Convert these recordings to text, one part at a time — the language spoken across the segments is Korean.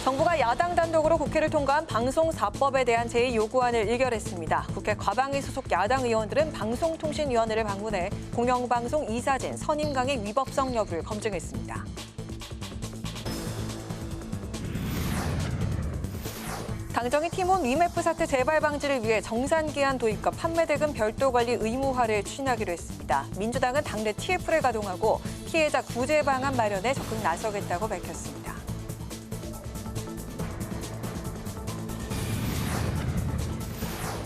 정부가 야당 단독으로 국회를 통과한 방송 4법에 대한 제2요구안을 의결했습니다. 국회 과방위 소속 야당 의원들은 방송통신위원회를 방문해 공영방송 이사진 선임 강행 위법성 여부를 검증했습니다. 당정이 티몬 위메프 사태 재발 방지를 위해 정산기한 도입과 판매 대금 별도 관리 의무화를 추진하기로 했습니다. 민주당은 당내 TF를 가동하고 피해자 구제 방안 마련에 적극 나서겠다고 밝혔습니다.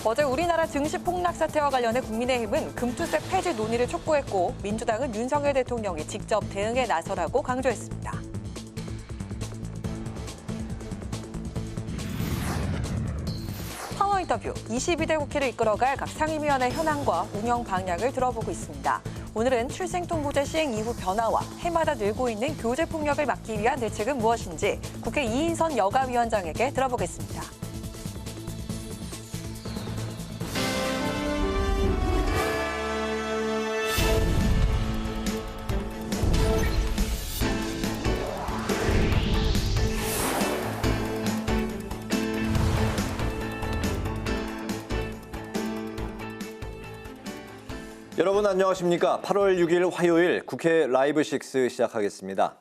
어제 우리나라 증시 폭락 사태와 관련해 국민의힘은 금투세 폐지 논의를 촉구했고 민주당은 윤석열 대통령이 직접 대응에 나서라고 강조했습니다. 파워 인터뷰, 22대 국회를 이끌어갈 각 상임위원회 현황과 운영 방향을 들어보고 있습니다. 오늘은 출생통보제 시행 이후 변화와 해마다 늘고 있는 교제 폭력을 막기 위한 대책은 무엇인지 국회 이인선 여가위원장에게 들어보겠습니다. 여러분 안녕하십니까? 8월 6일 화요일 국회 라이브 6 시작하겠습니다.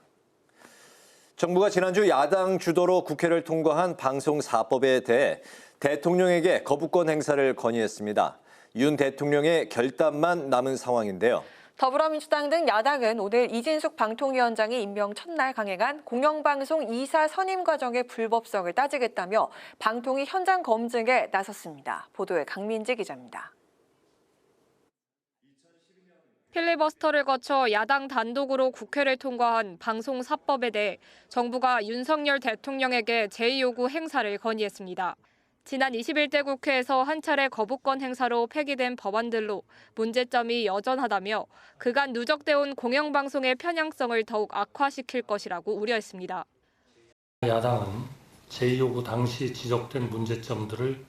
정부가 지난주 야당 주도로 국회를 통과한 방송 4법에 대해 대통령에게 거부권 행사를 건의했습니다. 윤 대통령의 결단만 남은 상황인데요. 더불어민주당 등 야당은 오늘 이진숙 방통위원장이 임명 첫날 강행한 공영방송 이사 선임 과정의 불법성을 따지겠다며 방통위 현장 검증에 나섰습니다. 보도에 강민지 기자입니다. 필리버스터를 거쳐 야당 단독으로 국회를 통과한 방송 4법에 대해 정부가 윤석열 대통령에게 제2요구 행사를 건의했습니다. 지난 21대 국회에서 한 차례 거부권 행사로 폐기된 법안들로 문제점이 여전하다며 그간 누적돼 온 공영방송의 편향성을 더욱 악화시킬 것이라고 우려했습니다. 야당은 제2요구 당시 지적된 문제점들을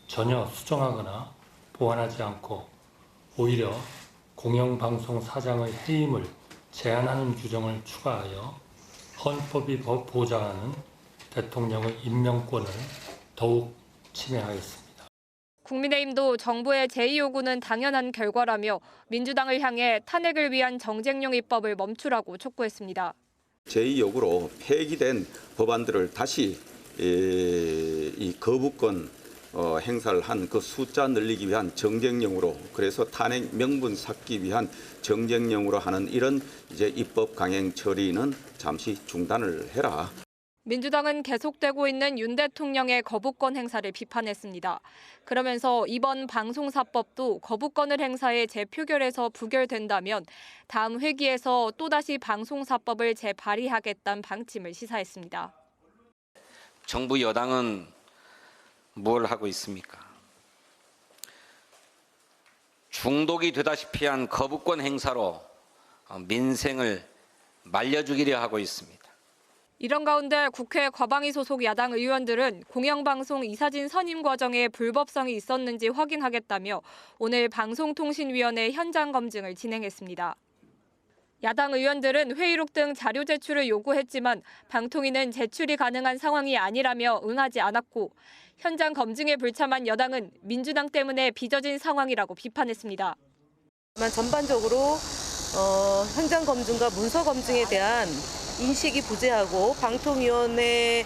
전혀 수정하거나 보완하지 않고 오히려 공영방송 사장의 해임을 제한하는 규정을 추가하여 헌법이 보장하는 대통령의 임명권을 더욱 침해하였습니다. 국민의힘도 정부의 제2요구는 당연한 결과라며 민주당을 향해 탄핵을 위한 정쟁용 입법을 멈추라고 촉구했습니다. 제2요구로 폐기된 법안들을 다시 이 거부권 행사를 한 그 숫자 늘리기 위한 정쟁령으로, 그래서 탄핵 명분 쌓기 위한 정쟁령으로 하는 이런 이제 입법 강행 처리는 잠시 중단을 해라. 민주당은 계속되고 있는 윤 대통령의 거부권 행사를 비판했습니다. 그러면서 이번 방송사법도 거부권을 행사해 재표결에서 부결된다면 다음 회기에서 또다시 방송사법을 재발의하겠다는 방침을 시사했습니다. 정부 여당은 뭘 하고 있습니까? 중독이 되다시피 한 거부권 행사로 민생을 말려주기려 하고 있습니다. 이런 가운데 국회 과방위 소속 야당 의원들은 공영방송 이사진 선임 과정에 불법성이 있었는지 확인하겠다며 오늘 방송통신위원회 현장 검증을 진행했습니다. 야당 의원들은 회의록 등 자료 제출을 요구했지만 방통위는 제출이 가능한 상황이 아니라며 응하지 않았고 현장 검증에 불참한 여당은 민주당 때문에 빚어진 상황이라고 비판했습니다. 전반적으로 현장 검증과 문서 검증에 대한 인식이 부재하고 방통위원회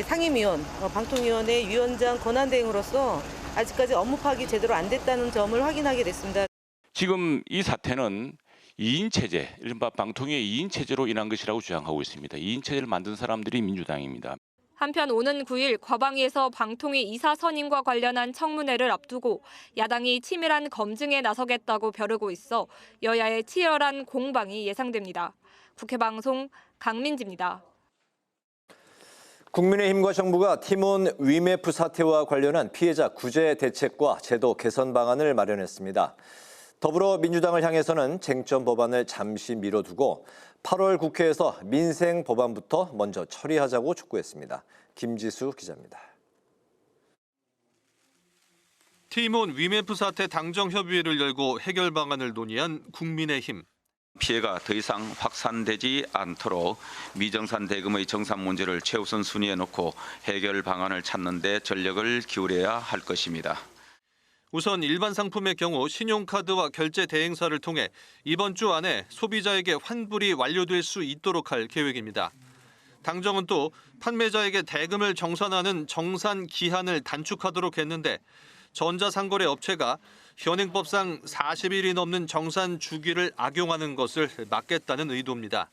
상임위원, 방통위원회 위원장 권한대행으로서 아직까지 업무 파악이 제대로 안 됐다는 점을 확인하게 됐습니다. 지금 이 사태는 2인 체제, 이른바 방통위의 2인 체제로 인한 것이라고 주장하고 있습니다. 2인 체제를 만든 사람들이 민주당입니다. 한편 오는 9일 과방위에서 방통위 이사 선임과 관련한 청문회를 앞두고 야당이 치밀한 검증에 나서겠다고 벼르고 있어 여야의 치열한 공방이 예상됩니다. 국회 방송 강민지입니다. 국민의힘과 정부가 티몬 위메프 사태와 관련한 피해자 구제 대책과 제도 개선 방안을 마련했습니다. 더불어민주당을 향해서는 쟁점 법안을 잠시 미뤄두고 8월 국회에서 민생 법안부터 먼저 처리하자고 촉구했습니다. 김지수 기자입니다. 티몬 위메프 사태 당정협의회를 열고 해결 방안을 논의한 국민의힘. 피해가 더 이상 확산되지 않도록 미정산 대금의 정산 문제를 최우선 순위에 놓고 해결 방안을 찾는 데 전력을 기울여야 할 것입니다. 우선 일반 상품의 경우 신용카드와 결제 대행사를 통해 이번 주 안에 소비자에게 환불이 완료될 수 있도록 할 계획입니다. 당정은 또 판매자에게 대금을 정산하는 정산 기한을 단축하도록 했는데 전자상거래 업체가 현행법상 40일이 넘는 정산 주기를 악용하는 것을 막겠다는 의도입니다.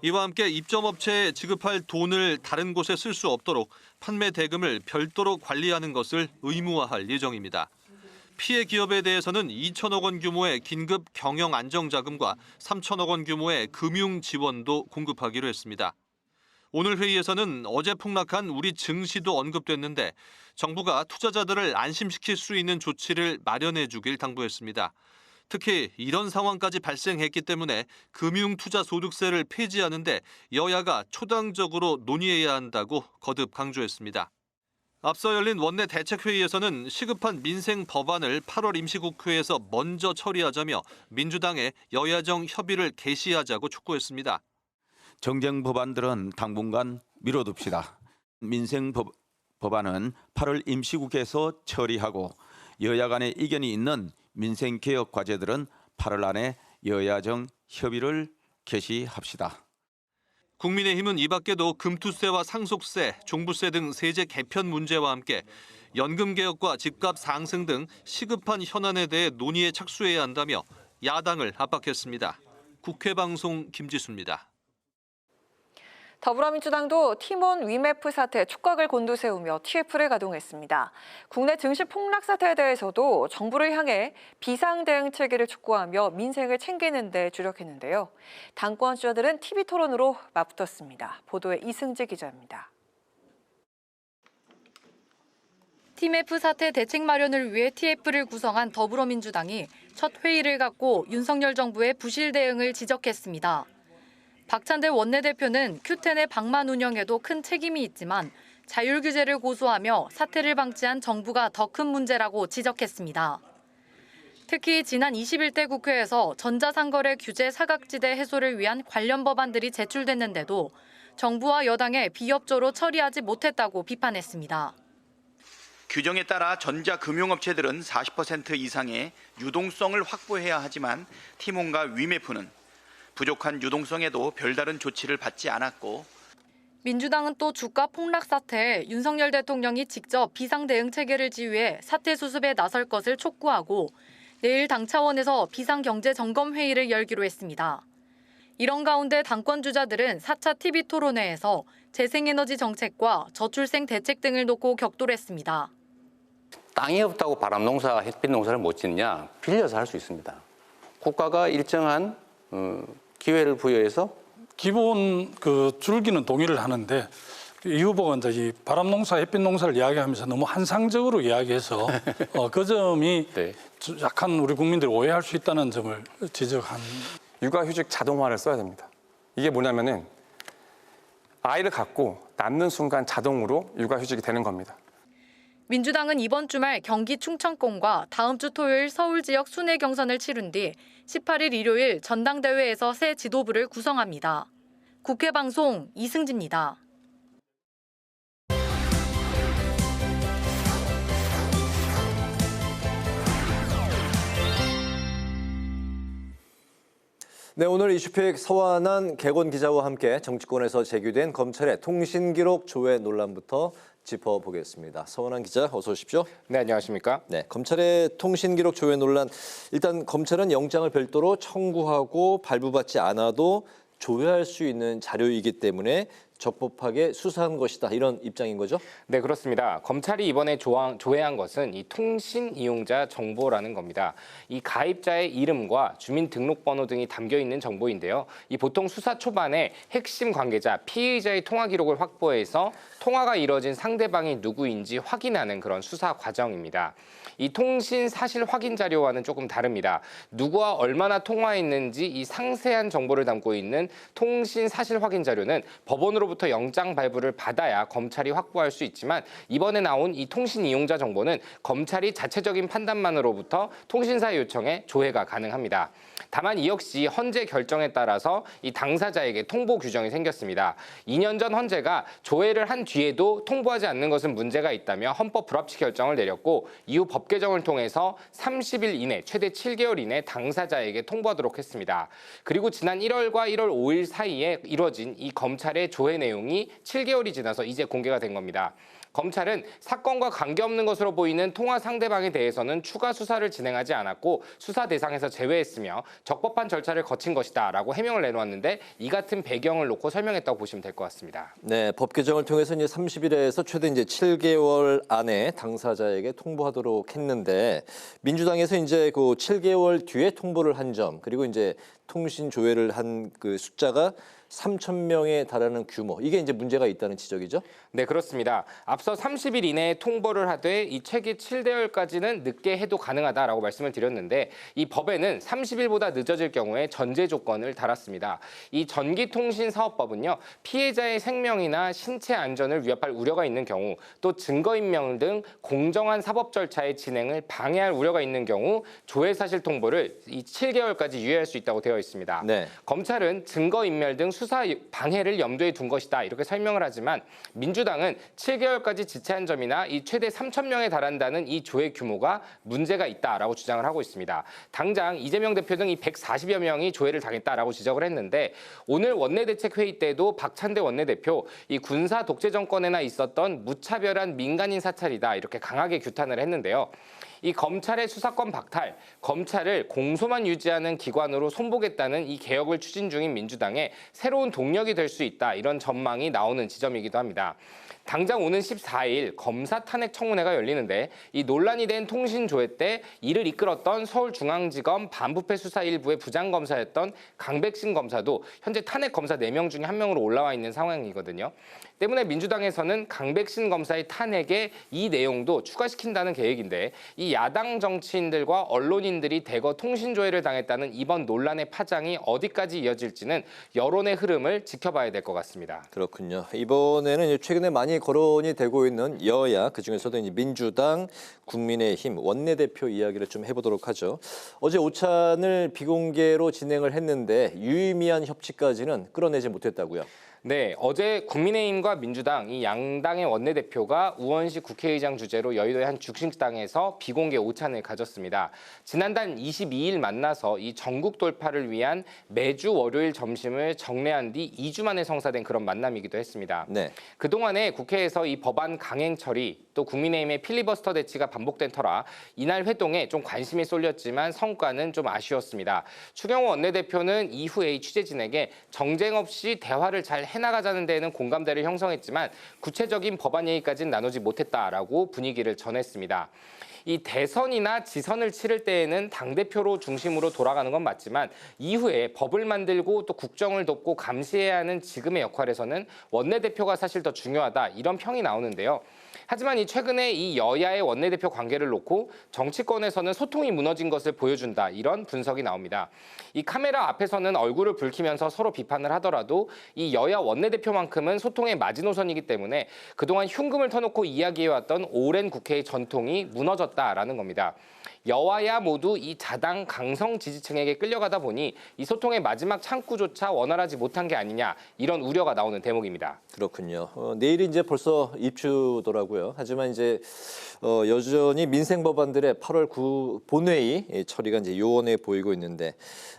이와 함께 입점업체에 지급할 돈을 다른 곳에 쓸 수 없도록 판매 대금을 별도로 관리하는 것을 의무화할 예정입니다. 피해 기업에 대해서는 2천억 원 규모의 긴급 경영 안정자금과 3천억 원 규모의 금융 지원도 공급하기로 했습니다. 오늘 회의에서는 어제 폭락한 우리 증시도 언급됐는데 정부가 투자자들을 안심시킬 수 있는 조치를 마련해 주길 당부했습니다. 특히 이런 상황까지 발생했기 때문에 금융투자소득세를 폐지하는데 여야가 초당적으로 논의해야 한다고 거듭 강조했습니다. 앞서 열린 원내 대책회의에서는 시급한 민생 법안을 8월 임시국회에서 먼저 처리하자며 민주당에 여야정 협의를 개시하자고 촉구했습니다. 정쟁 법안들은 당분간 미뤄둡시다. 민생 법안은 8월 임시국회에서 처리하고 여야 간의 이견이 있는 민생개혁 과제들은 8월 안에 여야정 협의를 개시합시다. 국민의힘은 이 밖에도 금투세와 상속세, 종부세 등 세제 개편 문제와 함께 연금 개혁과 집값 상승 등 시급한 현안에 대해 논의에 착수해야 한다며 야당을 압박했습니다. 국회방송 김지수입니다. 더불어민주당도 팀원 위메프 사태에 촉각을 곤두세우며 TF를 가동했습니다. 국내 증시 폭락 사태에 대해서도 정부를 향해 비상대응 체계를 촉구하며 민생을 챙기는 데 주력했는데요. 당권 주자들은 TV토론으로 맞붙었습니다. 보도에 이승재 기자입니다. TMF 사태 대책 마련을 위해 TF를 구성한 더불어민주당이 첫 회의를 갖고 윤석열 정부의 부실 대응을 지적했습니다. 박찬대 원내대표는 Q10의 방만 운영에도 큰 책임이 있지만 자율 규제를 고수하며 사태를 방치한 정부가 더 큰 문제라고 지적했습니다. 특히 지난 21대 국회에서 전자상거래 규제 사각지대 해소를 위한 관련 법안들이 제출됐는데도 정부와 여당의 비협조로 처리하지 못했다고 비판했습니다. 규정에 따라 전자금융업체들은 40% 이상의 유동성을 확보해야 하지만 티몬과 위메프는 부족한 유동성에도 별다른 조치를 받지 않았고 민주당은 또 주가 폭락 사태에 윤석열 대통령이 직접 비상대응 체계를 지휘해 사태 수습에 나설 것을 촉구하고 내일 당 차원에서 비상경제점검회의를 열기로 했습니다. 이런 가운데 당권 주자들은 4차 TV토론회에서 재생에너지 정책과 저출생 대책 등을 놓고 격돌했습니다. 땅이 없다고 바람농사, 햇빛농사를 못 짓냐? 빌려서 할 수 있습니다. 국가가 일정한 기회를 부여해서 기본 줄기는 동의를 하는데 이 후보가 이제 이 바람농사, 햇빛농사를 이야기하면서 너무 한상적으로 이야기해서 그 점이 네. 약간 우리 국민들이 오해할 수 있다는 점을 지적한. 육아휴직 자동화를 써야 됩니다. 이게 뭐냐면은 아이를 갖고 낳는 순간 자동으로 육아휴직이 되는 겁니다. 민주당은 이번 주말 경기 충청권과 다음 주 토요일 서울 지역 순회 경선을 치른 뒤 18일 일요일 전당대회에서 새 지도부를 구성합니다. 국회방송 이승지입니다. 네, 오늘 이슈픽 서완한 개건 기자와 함께 정치권에서 제기된 검찰의 통신기록 조회 논란부터 짚어보겠습니다. 서완한 기자, 어서 오십시오. 네, 안녕하십니까? 네, 검찰의 통신기록 조회 논란. 일단 검찰은 영장을 별도로 청구하고 발부받지 않아도 조회할 수 있는 자료이기 때문에 적법하게 수사한 것이다, 이런 입장인 거죠? 네, 그렇습니다. 검찰이 이번에 조회한 것은 이 통신 이용자 정보라는 겁니다. 이 가입자의 이름과 주민등록번호 등이 담겨 있는 정보인데요. 이 보통 수사 초반에 핵심 관계자, 피의자의 통화 기록을 확보해서 통화가 이뤄진 상대방이 누구인지 확인하는 그런 수사 과정입니다. 이 통신 사실 확인 자료와는 조금 다릅니다. 누구와 얼마나 통화했는지 이 상세한 정보를 담고 있는 통신 사실 확인 자료는 법원으로부터 영장 발부를 받아야 검찰이 확보할 수 있지만 이번에 나온 이 통신 이용자 정보는 검찰이 자체적인 판단만으로부터 통신사의 요청에 조회가 가능합니다. 다만 이 역시 헌재 결정에 따라서 이 당사자에게 통보 규정이 생겼습니다. 2년 전 헌재가 조회를 한 뒤에도 통보하지 않는 것은 문제가 있다며 헌법 불합치 결정을 내렸고 이후 법 개정을 통해서 30일 이내 최대 7개월 이내 당사자에게 통보하도록 했습니다. 그리고 지난 1월과 1월 5일 사이에 이뤄진 이 검찰의 조회 내용이 7개월이 지나서 이제 공개가 된 겁니다. 검찰은 사건과 관계없는 것으로 보이는 통화 상대방에 대해서는 추가 수사를 진행하지 않았고 수사 대상에서 제외했으며 적법한 절차를 거친 것이다라고 해명을 내놓았는데 이 같은 배경을 놓고 설명했다고 보시면 될 것 같습니다. 네, 법 개정을 통해서 이제 30일에서 최대 이제 7개월 안에 당사자에게 통보하도록 했는데 민주당에서 이제 그 7개월 뒤에 통보를 한 점 그리고 이제 통신 조회를 한 그 숫자가 3,000명에 달하는 규모, 이게 이제 문제가 있다는 지적이죠? 네, 그렇습니다. 앞서 30일 이내에 통보를 하되 이 최기 7개월까지는 늦게 해도 가능하다라고 말씀을 드렸는데 이 법에는 30일보다 늦어질 경우에 전제 조건을 달았습니다. 이 전기통신사업법은요, 피해자의 생명이나 신체 안전을 위협할 우려가 있는 경우 또 증거인멸 등 공정한 사법 절차의 진행을 방해할 우려가 있는 경우 조회 사실 통보를 이 7개월까지 유예할 수 있다고 되어 있습니다. 네. 검찰은 증거인멸 등 수사 방해를 염두에 둔 것이다 이렇게 설명을 하지만 민주당은 7개월까지 지체한 점이나 이 최대 3,000명에 달한다는 이 조회 규모가 문제가 있다라고 주장을 하고 있습니다. 당장 이재명 대표 등 이 140여 명이 조회를 당했다라고 지적을 했는데 오늘 원내대책회의 때도 박찬대 원내대표 이 군사 독재 정권에나 있었던 무차별한 민간인 사찰이다 이렇게 강하게 규탄을 했는데요. 이 검찰의 수사권 박탈, 검찰을 공소만 유지하는 기관으로 손보겠다는 이 개혁을 추진 중인 민주당의 새로운 동력이 될 수 있다 이런 전망이 나오는 지점이기도 합니다. 당장 오는 14일 검사 탄핵 청문회가 열리는데 이 논란이 된 통신 조회 때 이를 이끌었던 서울중앙지검 반부패 수사 1부의 부장검사였던 강백신 검사도 현재 탄핵 검사 4명 중에 1명으로 올라와 있는 상황이거든요. 때문에 민주당에서는 강백신 검사의 탄핵에 이 내용도 추가시킨다는 계획인데 이 야당 정치인들과 언론인들이 대거 통신 조회를 당했다는 이번 논란의 파장이 어디까지 이어질지는 여론의 흐름을 지켜봐야 될 것 같습니다. 그렇군요. 이번에는 최근에 많이 거론이 되고 있는 여야, 그중에서도 이제 민주당, 국민의힘 원내대표 이야기를 좀 해보도록 하죠. 어제 오찬을 비공개로 진행을 했는데 유의미한 협치까지는 끌어내지 못했다고요. 네, 어제 국민의힘과 민주당 이 양당의 원내대표가 우원식 국회의장 주재로 여의도의 한 죽식당에서 비공개 오찬을 가졌습니다. 지난달 22일 만나서 이 전국 돌파를 위한 매주 월요일 점심을 정례한 뒤 2주 만에 성사된 그런 만남이기도 했습니다. 네. 그동안에 국회에서 이 법안 강행 처리 또 국민의힘의 필리버스터 대치가 반복된 터라 이날 회동에 좀 관심이 쏠렸지만 성과는 좀 아쉬웠습니다. 추경호 원내대표는 이후에 취재진에게 정쟁 없이 대화를 잘 해나가자는 데에는 공감대를 형성했지만 구체적인 법안 얘기까지는 나누지 못했다라고 분위기를 전했습니다. 이 대선이나 지선을 치를 때에는 당대표로 중심으로 돌아가는 건 맞지만 이후에 법을 만들고 또 국정을 돕고 감시해야 하는 지금의 역할에서는 원내대표가 사실 더 중요하다 이런 평이 나오는데요. 하지만 이 최근에 이 여야의 원내대표 관계를 놓고 정치권에서는 소통이 무너진 것을 보여준다 이런 분석이 나옵니다. 이 카메라 앞에서는 얼굴을 붉히면서 서로 비판을 하더라도 이 여야 원내대표만큼은 소통의 마지노선이기 때문에 그동안 흉금을 터놓고 이야기해왔던 오랜 국회의 전통이 무너졌다라는 겁니다. 여와야 모두 이 자당 강성 지지층에게 끌려가다 보니 이 소통의 마지막 창구조차 원활하지 못한 게 아니냐 이런 우려가 나오는 대목입니다. 그렇군요. 내일이 이제 벌써 입추더라고요. 하지만 이제 여전히 민생 법안들의 8월 9 본회의 처리가 이제 요원해 보이고 있는데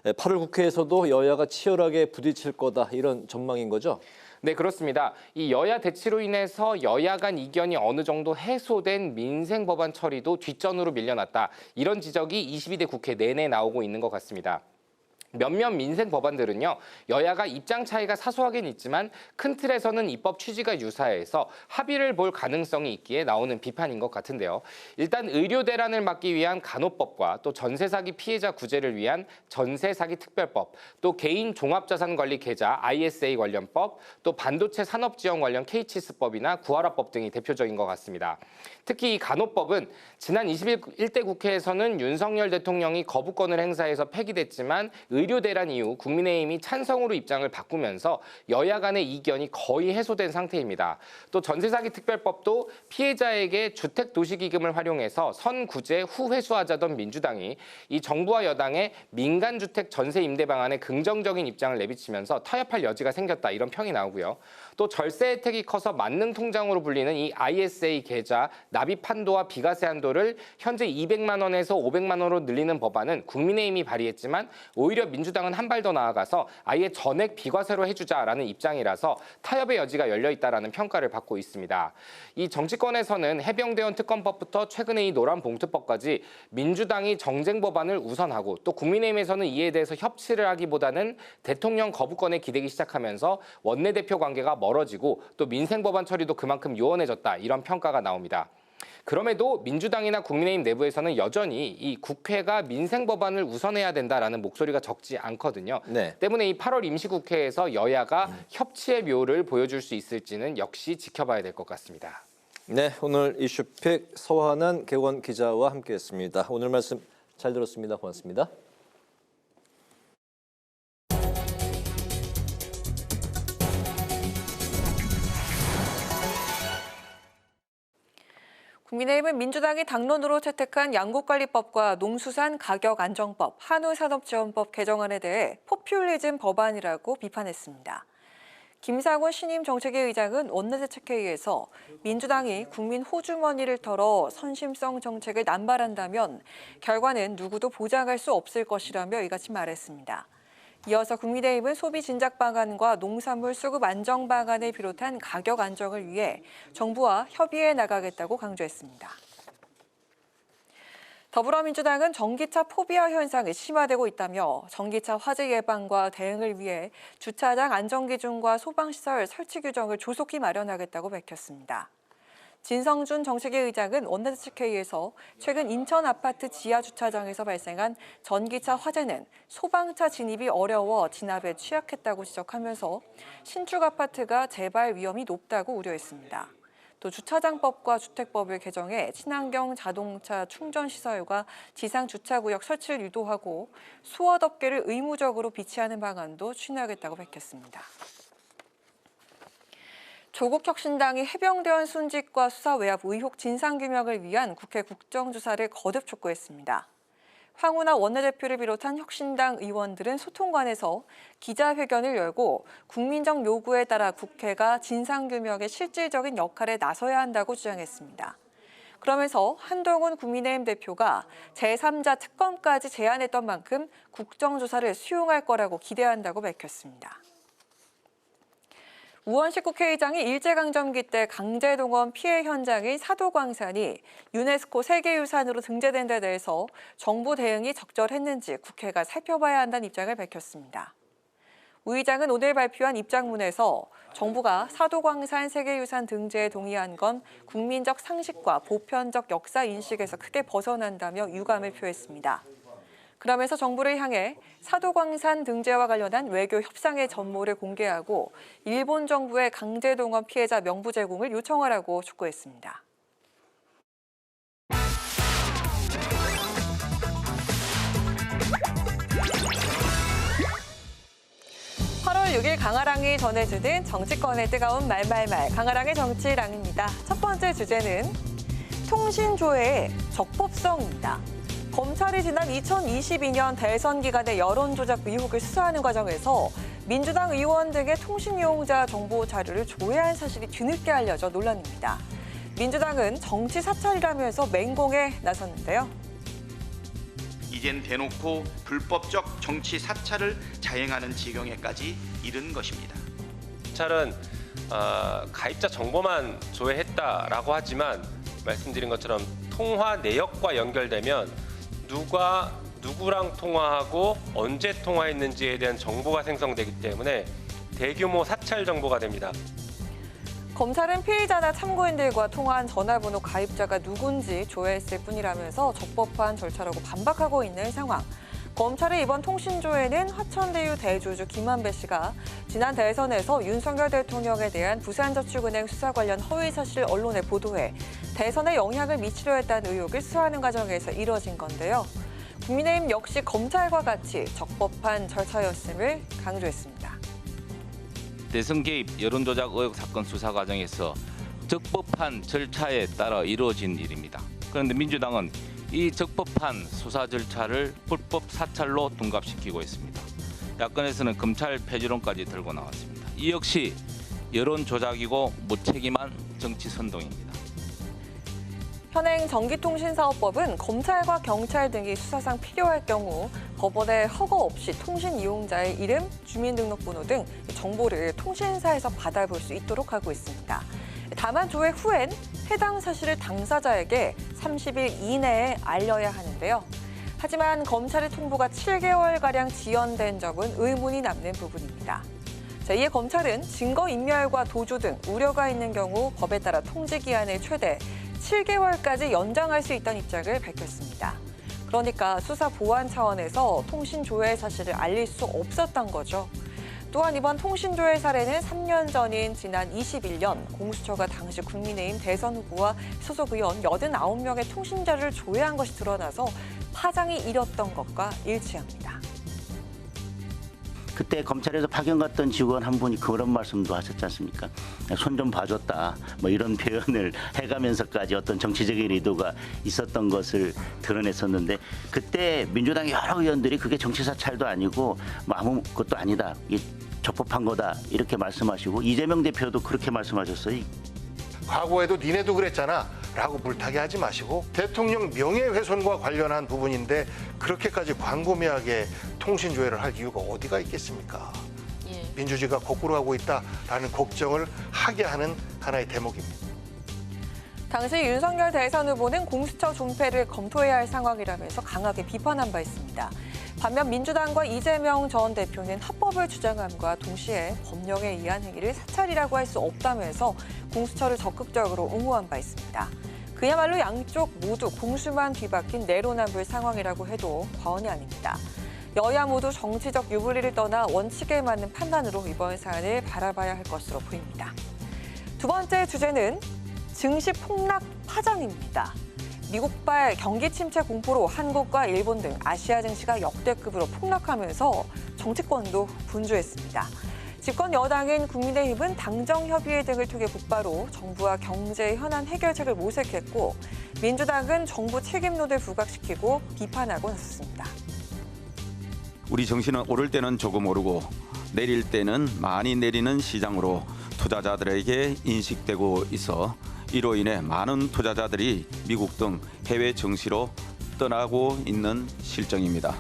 8월 국회에서도 여야가 치열하게 부딪힐 거다 이런 전망인 거죠? 네, 그렇습니다. 이 여야 대치로 인해서 여야 간 이견이 어느 정도 해소된 민생 법안 처리도 뒷전으로 밀려났다. 이런 지적이 22대 국회 내내 나오고 있는 것 같습니다. 몇몇 민생 법안들은요, 여야가 입장 차이가 사소하긴 있지만 큰 틀에서는 입법 취지가 유사해서 합의를 볼 가능성이 있기에 나오는 비판인 것 같은데요. 일단 의료 대란을 막기 위한 간호법과 또 전세 사기 피해자 구제를 위한 전세 사기 특별법, 또 개인 종합자산관리 계좌 ISA 관련법, 또 반도체 산업지원 관련 K치스법이나 구하라법 등이 대표적인 것 같습니다. 특히 이 간호법은 지난 21대 국회에서는 윤석열 대통령이 거부권을 행사해서 폐기됐지만 의료 대란 이후 국민의힘이 찬성으로 입장을 바꾸면서 여야 간의 이견이 거의 해소된 상태입니다. 또 전세 사기 특별법도 피해자에게 주택도시기금을 활용해서 선구제 후 회수하자던 민주당이 이 정부와 여당의 민간주택 전세 임대 방안에 긍정적인 입장을 내비치면서 타협할 여지가 생겼다 이런 평이 나오고요. 또 절세 혜택이 커서 만능 통장으로 불리는 이 ISA 계좌 납입 한도와 비과세 한도를 현재 200만 원에서 500만 원으로 늘리는 법안은 국민의힘이 발의했지만 오히려 민주당은 한 발 더 나아가서 아예 전액 비과세로 해주자라는 입장이라서 타협의 여지가 열려 있다라는 평가를 받고 있습니다. 이 정치권에서는 해병대원 특검법부터 최근에 이 노란봉투법까지 민주당이 정쟁 법안을 우선하고 또 국민의힘에서는 이에 대해서 협치를 하기보다는 대통령 거부권에 기대기 시작하면서 원내대표 관계가 멀어지고 또 민생 법안 처리도 그만큼 요원해졌다 이런 평가가 나옵니다. 그럼에도 민주당이나 국민의힘 내부에서는 여전히 이 국회가 민생 법안을 우선해야 된다라는 목소리가 적지 않거든요. 네. 때문에 이 8월 임시국회에서 여야가 협치의 묘를 보여줄 수 있을지는 역시 지켜봐야 될 것 같습니다. 네, 오늘 이슈픽 서한한 개원 기자와 함께했습니다. 오늘 말씀 잘 들었습니다. 고맙습니다. 국민의힘은 민주당이 당론으로 채택한 양곡관리법과 농수산 가격안정법, 한우산업지원법 개정안에 대해 포퓰리즘 법안이라고 비판했습니다. 김상훈 신임 정책위 의장은 원내대책회의에서 민주당이 국민 호주머니를 털어 선심성 정책을 남발한다면 결과는 누구도 보장할 수 없을 것이라며 이같이 말했습니다. 이어서 국민의힘은 소비 진작 방안과 농산물 수급 안정 방안을 비롯한 가격 안정을 위해 정부와 협의해 나가겠다고 강조했습니다. 더불어민주당은 전기차 포비아 현상이 심화되고 있다며 전기차 화재 예방과 대응을 위해 주차장 안전기준과 소방시설 설치 규정을 조속히 마련하겠다고 밝혔습니다. 진성준 정책위 의장은 원내대책회의에서 최근 인천 아파트 지하 주차장에서 발생한 전기차 화재는 소방차 진입이 어려워 진압에 취약했다고 지적하면서 신축 아파트가 재발 위험이 높다고 우려했습니다. 또 주차장법과 주택법을 개정해 친환경 자동차 충전 시설과 지상 주차구역 설치를 유도하고 수어덮개를 의무적으로 비치하는 방안도 추진하겠다고 밝혔습니다. 조국 혁신당이 해병대원 순직과 수사 외압 의혹 진상규명을 위한 국회 국정조사를 거듭 촉구했습니다. 황운하 원내대표를 비롯한 혁신당 의원들은 소통관에서 기자회견을 열고 국민적 요구에 따라 국회가 진상규명의 실질적인 역할에 나서야 한다고 주장했습니다. 그러면서 한동훈 국민의힘 대표가 제3자 특검까지 제안했던 만큼 국정조사를 수용할 거라고 기대한다고 밝혔습니다. 우원식 국회의장이 일제강점기 때 강제동원 피해 현장인 사도광산이 유네스코 세계유산으로 등재된 데 대해서 정부 대응이 적절했는지 국회가 살펴봐야 한다는 입장을 밝혔습니다. 우 의장은 오늘 발표한 입장문에서 정부가 사도광산 세계유산 등재에 동의한 건 국민적 상식과 보편적 역사 인식에서 크게 벗어난다며 유감을 표했습니다. 그러면서 정부를 향해 사도광산 등재와 관련한 외교 협상의 전모를 공개하고 일본 정부의 강제동원 피해자 명부 제공을 요청하라고 촉구했습니다. 8월 6일 강아랑이 전해주는 정치권의 뜨거운 말말말 강아랑의 정치랑입니다. 첫 번째 주제는 통신조회의 적법성입니다. 검찰이 지난 2022년 대선 기간의 여론조작 의혹을 수사하는 과정에서 민주당 의원 등의 통신 이용자 정보 자료를 조회한 사실이 뒤늦게 알려져 논란입니다. 민주당은 정치 사찰이라면서 맹공에 나섰는데요. 이젠 대놓고 불법적 정치 사찰을 자행하는 지경에까지 이른 것입니다. 검찰은 가입자 정보만 조회했다라고 하지만 말씀드린 것처럼 통화 내역과 연결되면 누가 누구랑 통화하고 언제 통화했는지에 대한 정보가 생성되기 때문에 대규모 사찰 정보가 됩니다. 검찰은 피의자나 참고인들과 통화한 전화번호 가입자가 누군지 조회했을 뿐이라면서 적법한 절차라고 반박하고 있는 상황. 검찰의 이번 통신조회는 화천대유 대주주 김한배 씨가 지난 대선에서 윤석열 대통령에 대한 부산저축은행 수사 관련 허위 사실을 언론에 보도해 대선에 영향을 미치려 했다는 의혹을 수사하는 과정에서 이뤄진 건데요. 국민의힘 역시 검찰과 같이 적법한 절차였음을 강조했습니다. 대선 개입, 여론조작 의혹 사건 수사 과정에서 적법한 절차에 따라 이루어진 일입니다. 그런데 민주당은 이 적법한 수사 절차를 불법 사찰로 둔갑시키고 있습니다. 야권에서는 검찰 폐지론까지 들고 나왔습니다. 이 역시 여론조작이고 무책임한 정치 선동입니다. 현행 전기통신사업법은 검찰과 경찰 등이 수사상 필요할 경우 법원의 허가 없이 통신 이용자의 이름, 주민등록번호 등 정보를 통신사에서 받아볼 수 있도록 하고 있습니다. 다만 조회 후엔 해당 사실을 당사자에게 30일 이내에 알려야 하는데요. 하지만 검찰의 통보가 7개월가량 지연된 점은 의문이 남는 부분입니다. 이에 검찰은 증거인멸과 도주 등 우려가 있는 경우 법에 따라 통지기한을 최대 7개월까지 연장할 수 있다는 입장을 밝혔습니다. 그러니까 수사 보안 차원에서 통신 조회 사실을 알릴 수 없었던 거죠. 또한 이번 통신 조회 사례는 3년 전인 지난 21년 공수처가 당시 국민의힘 대선 후보와 소속 의원 89명의 통신 자료를 조회한 것이 드러나서 파장이 일었던 것과 일치합니다. 그때 검찰에서 파견 갔던 직원 한 분이 그런 말씀도 하셨지 않습니까? 손 좀 봐줬다. 뭐 이런 표현을 해가면서까지 어떤 정치적인 의도가 있었던 것을 드러냈었는데 그때 민주당 여러 의원들이 그게 정치 사찰도 아니고 뭐 아무것도 아니다. 이게 적법한 거다. 이렇게 말씀하시고 이재명 대표도 그렇게 말씀하셨어요. 과거에도 니네도 그랬잖아 라고 물타기 하지 마시고 대통령 명예훼손과 관련한 부분인데 그렇게까지 광범위하게 통신조회를 할 이유가 어디가 있겠습니까? 민주주의가 거꾸로 가고 있다라는 걱정을 하게 하는 하나의 대목입니다. 당시 윤석열 대선 후보는 공수처 존폐를 검토해야 할 상황이라면서 강하게 비판한 바 있습니다. 반면 민주당과 이재명 전 대표는 합법을 주장함과 동시에 법령에 의한 행위를 사찰이라고 할 수 없다면서 공수처를 적극적으로 옹호한 바 있습니다. 그야말로 양쪽 모두 공수만 뒤바뀐 내로남불 상황이라고 해도 과언이 아닙니다. 여야 모두 정치적 유불리를 떠나 원칙에 맞는 판단으로 이번 사안을 바라봐야 할 것으로 보입니다. 두 번째 주제는 증시 폭락 파장입니다. 미국발 경기 침체 공포로 한국과 일본 등 아시아 증시가 역대급으로 폭락하면서 정치권도 분주했습니다. 집권 여당인 국민의힘은 당정협의회 등을 통해 곧바로 정부와 경제 현안 해결책을 모색했고 민주당은 정부 책임론을 부각시키고 비판하고 나섰습니다. 우리 정신은 오를 때는 조금 오르고 내릴 때는 많이 내리는 시장으로 투자자들에게 인식되고 있어 이로 인해 많은 투자자들이 미국 등 해외 증시로 떠나고 있는 실정입니다.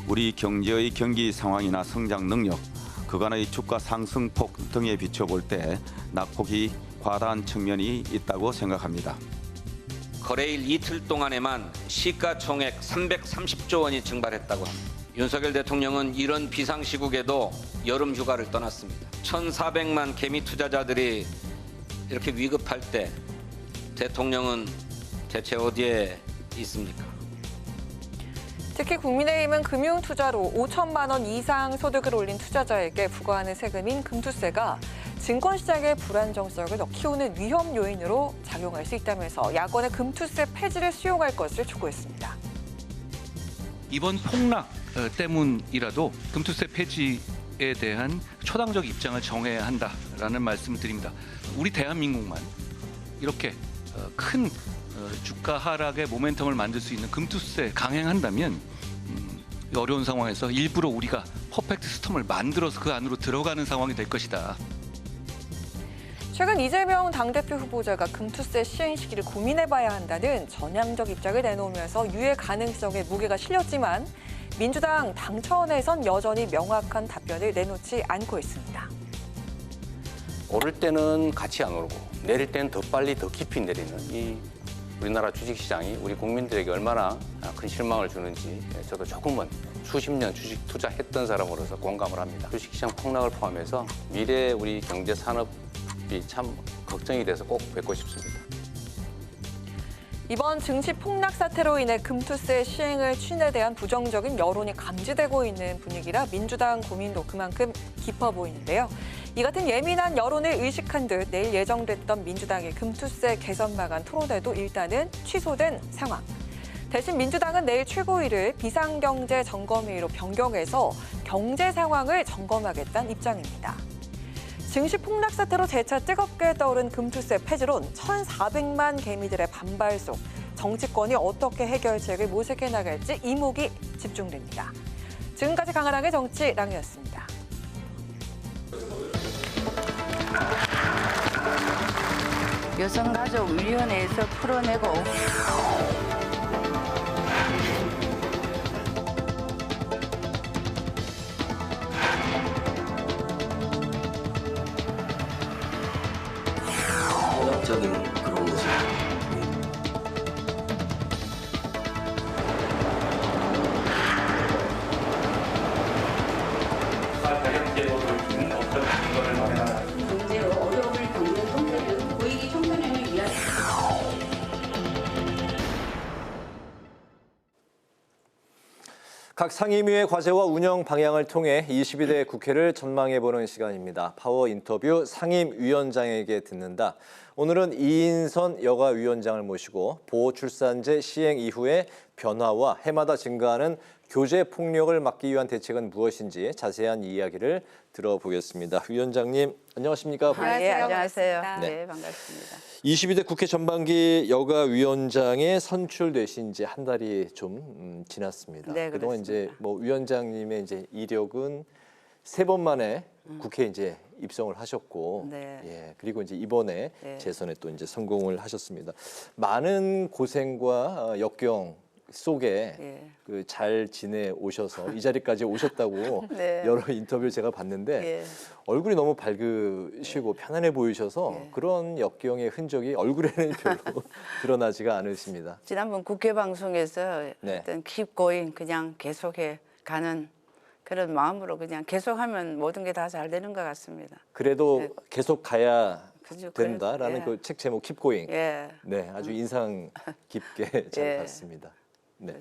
우리 경제의 경기 상황이나 성장 능력, 그간의 주가 상승폭 등에 비춰볼 때 낙폭이 과다한 측면이 있다고 생각합니다. 거래일 이틀 동안에만 시가총액 330조 원이 증발했다고 합니다. 윤석열 대통령은 이런 비상시국에도 여름 휴가를 떠났습니다. 1,400만 개미 투자자들이 이렇게 위급할 때 대통령은 대체 어디에 있습니까? 특히 국민의힘은 금융투자로 5천만 원 이상 소득을 올린 투자자에게 부과하는 세금인 금투세가 증권시장의 불안정성을 더 키우는 위험 요인으로 작용할 수 있다면서 야권의 금투세 폐지를 수용할 것을 촉구했습니다. 이번 폭락 때문이라도 금투세 폐지에 대한 초당적 입장을 정해야 한다라는 말씀을 드립니다. 우리 대한민국만 이렇게 큰 주가 하락의 모멘텀을 만들 수 있는 금투세 강행한다면 어려운 상황에서 일부러 우리가 퍼펙트 스톰을 만들어서 그 안으로 들어가는 상황이 될 것이다. 최근 이재명 당대표 후보자가 금투세 시행 시기를 고민해봐야 한다는 전향적 입장을 내놓으면서 유예 가능성에 무게가 실렸지만 민주당 당 차원에선 여전히 명확한 답변을 내놓지 않고 있습니다. 오를 때는 같이 안 오르고 내릴 때는 더 빨리 더 깊이 내리는 이 우리나라 주식시장이 우리 국민들에게 얼마나 큰 실망을 주는지 저도 조금은 수십 년 주식 투자했던 사람으로서 공감을 합니다. 주식시장 폭락을 포함해서 미래 우리 경제 산업이 참 걱정이 돼서 꼭 뵙고 싶습니다. 이번 증시 폭락 사태로 인해 금투세 시행을 추진에 대한 부정적인 여론이 감지되고 있는 분위기라 민주당 고민도 그만큼 깊어 보이는데요. 이 같은 예민한 여론을 의식한 듯 내일 예정됐던 민주당의 금투세 개선 방안 토론회도 일단은 취소된 상황. 대신 민주당은 내일 최고위를 비상경제 점검회의로 변경해서 경제 상황을 점검하겠다는 입장입니다. 증시 폭락 사태로 재차 뜨겁게 떠오른 금투세 폐지론 1,400만 개미들의 반발 속 정치권이 어떻게 해결책을 모색해 나갈지 이목이 집중됩니다. 지금까지 강한항의 정치랑이었습니다. 여성가족위원회에서 풀어내고 전략적인 그런 모습. 경제로 어려움을 겪는 형태를 고위기 청소년을 위한 각 상임위의 과제와 운영 방향을 통해 22대 국회를 전망해보는 시간입니다. 파워 인터뷰 상임위원장에게 듣는다. 오늘은 이인선 여가위원장을 모시고 보호출산제 시행 이후의 변화와 해마다 증가하는 교제 폭력을 막기 위한 대책은 무엇인지 자세한 이야기를 들어보겠습니다. 위원장님 안녕하십니까? 네, 안녕하세요. 네. 네, 반갑습니다. 22대 국회 전반기 여가위원장에 선출되신 지 한 달이 좀 지났습니다. 네, 그동안 그렇습니다. 이제 뭐 위원장님의 이제 이력은 3번 만에 국회에 이제 입성을 하셨고, 네. 예, 그리고 이제 이번에 네. 재선에 또 이제 성공을 하셨습니다. 많은 고생과 역경 속에 예. 그 잘 지내 오셔서 이 자리까지 오셨다고 네. 여러 인터뷰를 제가 봤는데 예. 얼굴이 너무 밝으시고 편안해 보이셔서 예. 그런 역경의 흔적이 얼굴에는 별로 드러나지가 않으십니다. 지난번 국회 방송에서 네. 어떤 keep going 그냥 계속해 가는 그런 마음으로 그냥 계속하면 모든 게 다 잘 되는 것 같습니다. 그래도 네. 계속 가야 그죠, 된다라는 예. 그 책 제목 Keep Going. 예. 네, 아주 인상 깊게 잘 예. 봤습니다. 네.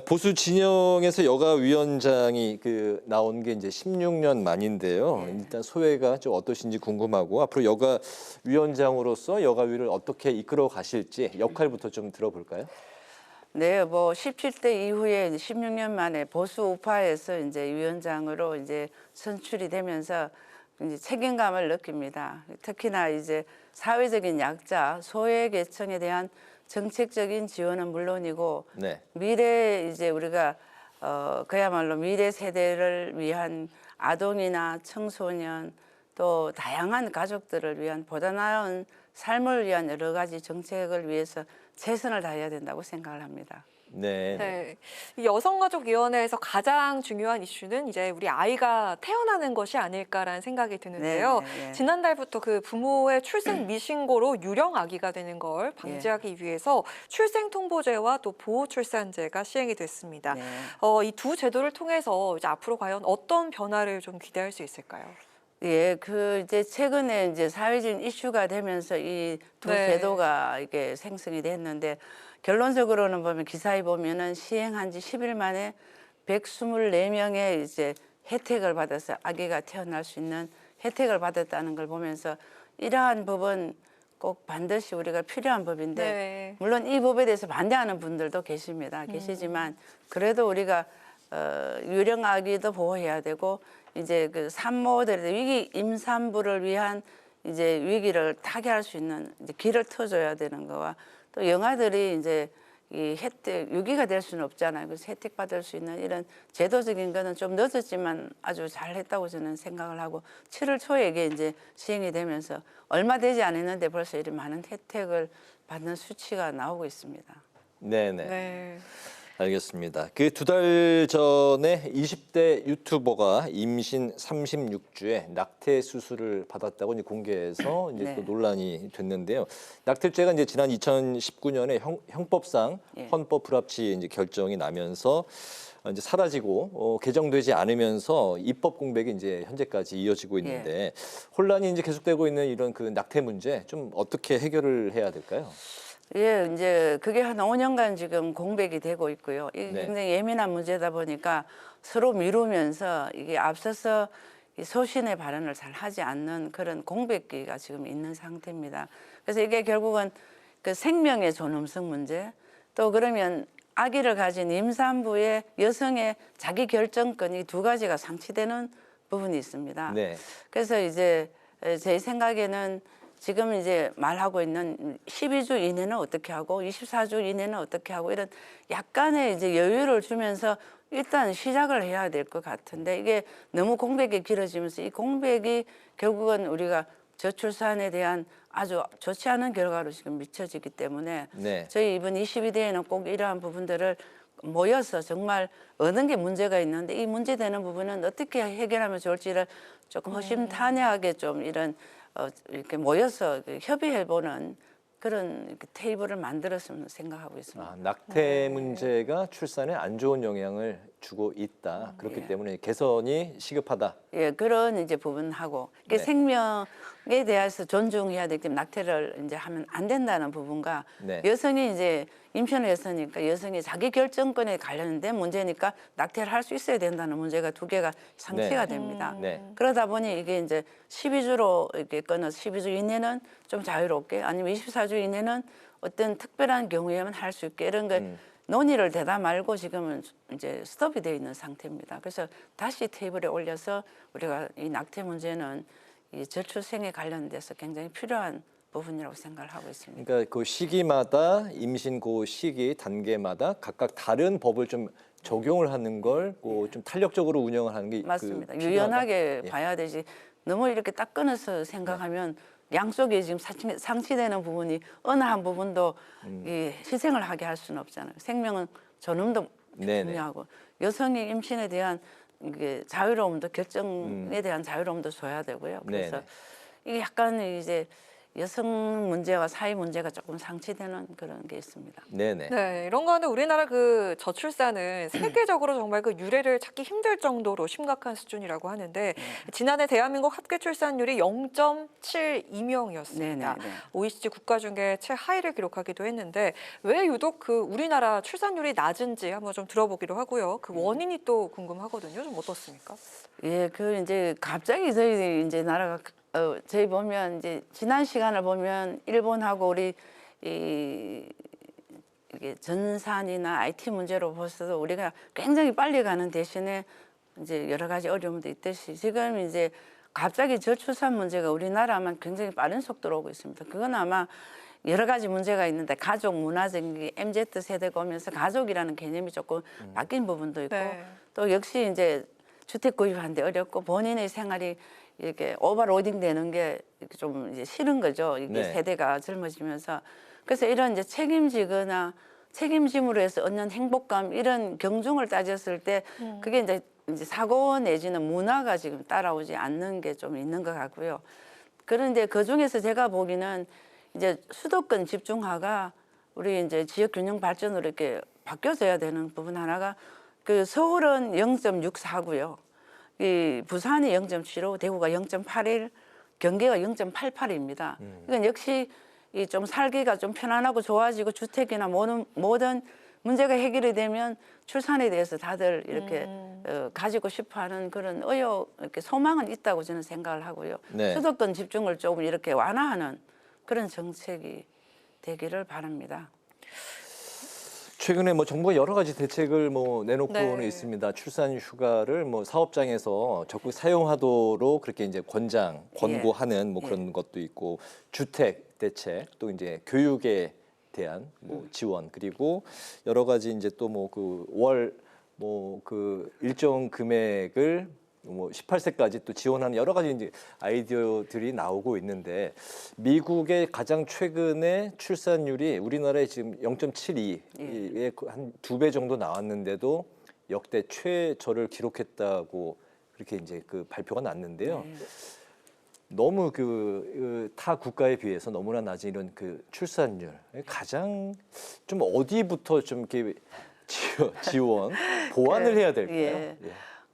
보수 진영에서 여가위원장이 나온 게 이제 16년 만인데요. 일단 소회가 좀 어떠신지 궁금하고 앞으로 여가위원장으로서 여가위를 어떻게 이끌어 가실지 역할부터 좀 들어볼까요? 네, 뭐 17대 이후에 16년 만에 보수 우파에서 이제 위원장으로 이제 선출이 되면서 이제 책임감을 느낍니다. 특히나 이제 사회적인 약자, 소외계층에 대한 정책적인 지원은 물론이고 네. 미래 이제 우리가 그야말로 미래 세대를 위한 아동이나 청소년 또 다양한 가족들을 위한 보다 나은 삶을 위한 여러 가지 정책을 위해서 최선을 다해야 된다고 생각을 합니다. 네. 네. 이 여성가족위원회에서 가장 중요한 이슈는 이제 우리 아이가 태어나는 것이 아닐까라는 생각이 드는데요. 네. 지난달부터 그 부모의 출생 미신고로 유령 아기가 되는 걸 방지하기 위해서 출생통보제와 또 보호출산제가 시행이 됐습니다. 네. 이 두 제도를 통해서 이제 앞으로 과연 어떤 변화를 좀 기대할 수 있을까요? 예, 그 이제 최근에 이제 사회적인 이슈가 되면서 이 두 네. 제도가 이게 생성이 됐는데 결론적으로는 보면 기사에 보면은 시행한 지 10일 만에 124명의 이제 혜택을 받아서 아기가 태어날 수 있는 혜택을 받았다는 걸 보면서 이러한 법은 꼭 반드시 우리가 필요한 법인데 네. 물론 이 법에 대해서 반대하는 분들도 계시지만 그래도 우리가 유령 아기도 보호해야 되고 이제 그 산모들의 위기 임산부를 위한 이제 위기를 타개할 수 있는 이제 길을 터줘야 되는 거와 또 영아들이 이제 이 혜택 유기가 될 수는 없잖아요. 그래서 혜택 받을 수 있는 이런 제도적인 거는 좀 늦었지만 아주 잘했다고 저는 생각을 하고 7월 초에 이게 이제 시행이 되면서 얼마 되지 않았는데 벌써 이런 많은 혜택을 받는 수치가 나오고 있습니다. 네네. 네. 알겠습니다. 그 2달 전에 20대 유튜버가 임신 36주에 낙태 수술을 받았다고 이제 공개해서 이제 네. 또 논란이 됐는데요. 낙태죄가 이제 지난 2019년에 형법상 헌법 불합치 이제 결정이 나면서 이제 사라지고 개정되지 않으면서 입법 공백이 이제 현재까지 이어지고 있는데 혼란이 이제 계속되고 있는 이런 그 낙태 문제 좀 어떻게 해결을 해야 될까요? 예, 이제 그게 한 5년간 지금 공백이 되고 있고요. 이게 네. 굉장히 예민한 문제다 보니까 서로 미루면서 이게 앞서서 이 소신의 발언을 잘 하지 않는 그런 공백기가 지금 있는 상태입니다. 그래서 이게 결국은 그 생명의 존엄성 문제, 또 그러면 아기를 가진 임산부의 여성의 자기 결정권이 두 가지가 상치되는 부분이 있습니다. 네. 그래서 이제 제 생각에는 지금 이제 말하고 있는 12주 이내는 어떻게 하고 24주 이내는 어떻게 하고 이런 약간의 이제 여유를 주면서 일단 시작을 해야 될 것 같은데 이게 너무 공백이 길어지면서 이 공백이 결국은 우리가 저출산에 대한 아주 좋지 않은 결과로 지금 미쳐지기 때문에 네. 저희 이번 22대에는 꼭 이러한 부분들을 모여서 정말 어느 게 문제가 있는데 이 문제되는 부분은 어떻게 해결하면 좋을지를 조금 허심탄회하게 좀 이런 이렇게 모여서 협의해보는 그런 이렇게 테이블을 만들었으면 생각하고 있습니다. 낙태 문제가 출산에 안 좋은 영향을 주고 있다. 그렇기 때문에 개선이 시급하다. 예, 그런 이제 부분하고 네. 생명에 대해서 존중해야 되기 때문에 낙태를 이제 하면 안 된다는 부분과 네. 여성이 이제 임신을 했으니까 여성이 자기 결정권에 관련된 문제니까 낙태를 할 수 있어야 된다는 문제가 두 개가 상치가 됩니다. 네. 그러다 보니 이게 이제 12주로 이렇게 끊어서 12주 이내는 좀 자유롭게 아니면 24주 이내는 어떤 특별한 경우에만 할 수 있게 이런 거 논의를 대다 말고 지금은 이제 스톱이 되어 있는 상태입니다. 그래서 다시 테이블에 올려서 우리가 이 낙태 문제는 이 저출생에 관련돼서 굉장히 필요한 부분이라고 생각을 하고 있습니다. 그러니까 그 시기마다 임신 그 시기 단계마다 각각 다른 법을 좀 적용을 하는 걸 좀 탄력적으로 운영을 하는 게 맞습니다. 필요하다. 유연하게 예. 봐야 되지 너무 이렇게 딱 끊어서 생각하면 양쪽에 지금 상치되는 부분이 어느 한 부분도 이 희생을 하게 할 수는 없잖아요. 생명은 저놈도 네네. 중요하고 여성의 임신에 대한 이게 자유로움도 결정에 대한 자유로움도 줘야 되고요. 그래서 네네. 이게 약간 이제 여성 문제와 사회 문제가 조금 상치되는 그런 게 있습니다. 네네. 네, 이런 거는 우리나라 그 저출산은 세계적으로 정말 그 유례를 찾기 힘들 정도로 심각한 수준이라고 하는데 지난해 대한민국 합계 출산율이 0.72명이었습니다. 네네. OECD 국가 중에 최하위를 기록하기도 했는데 왜 유독 그 우리나라 출산율이 낮은지 한번 좀 들어보기로 하고요. 그 원인이 또 궁금하거든요. 좀 어떻습니까? 예, 그 이제 갑자기 저희 이제 나라가 저희 보면 이제 지난 시간을 보면 일본하고 우리 이게 전산이나 IT 문제로 봐서도 우리가 굉장히 빨리 가는 대신에 이제 여러 가지 어려움도 있듯이 지금 이제 갑자기 저출산 문제가 우리나라만 굉장히 빠른 속도로 오고 있습니다. 그건 아마 여러 가지 문제가 있는데 가족 문화적인 게 MZ 세대가 오면서 가족이라는 개념이 조금 바뀐 부분도 있고 또 역시 이제 주택 구입하는데 어렵고 본인의 생활이 이렇게 오버로딩 되는 게 좀 이제 싫은 거죠. 이게 네. 세대가 젊어지면서. 그래서 이런 이제 책임지거나 책임짐으로 해서 얻는 행복감 이런 경중을 따졌을 때 그게 이제 사고 내지는 문화가 지금 따라오지 않는 게 좀 있는 것 같고요. 그런데 그 중에서 제가 보기는 이제 수도권 집중화가 우리 이제 지역 균형 발전으로 이렇게 바뀌어져야 되는 부분 하나가 그 서울은 0.64고요. 이 부산이 0.75, 대구가 0.81, 경기가 0.88입니다. 이건 역시 이 좀 살기가 좀 편안하고 좋아지고 주택이나 모든 문제가 해결이 되면 출산에 대해서 다들 이렇게 가지고 싶어하는 그런 이렇게 소망은 있다고 저는 생각을 하고요. 네. 수도권 집중을 조금 이렇게 완화하는 그런 정책이 되기를 바랍니다. 최근에 뭐 정부가 여러 가지 대책을 뭐 내놓고는 네. 있습니다. 출산 휴가를 뭐 사업장에서 적극 사용하도록 그렇게 이제 권고하는 뭐 그런 것도 있고 주택 대책 또 이제 교육에 대한 뭐 지원 그리고 여러 가지 이제 또 뭐 그 월 뭐 그 일정 금액을 뭐 18세까지 또 지원하는 여러 가지 이제 아이디어들이 나오고 있는데 미국의 가장 최근에 출산율이 우리나라에 지금 0.72의 한 2배 정도 나왔는데도 역대 최저를 기록했다고 그렇게 이제 그 발표가 났는데요. 너무 그 타 국가에 비해서 너무나 낮은 이런 그 출산율 가장 좀 어디부터 좀 이렇게 지원 보완을 해야 될까요? 예.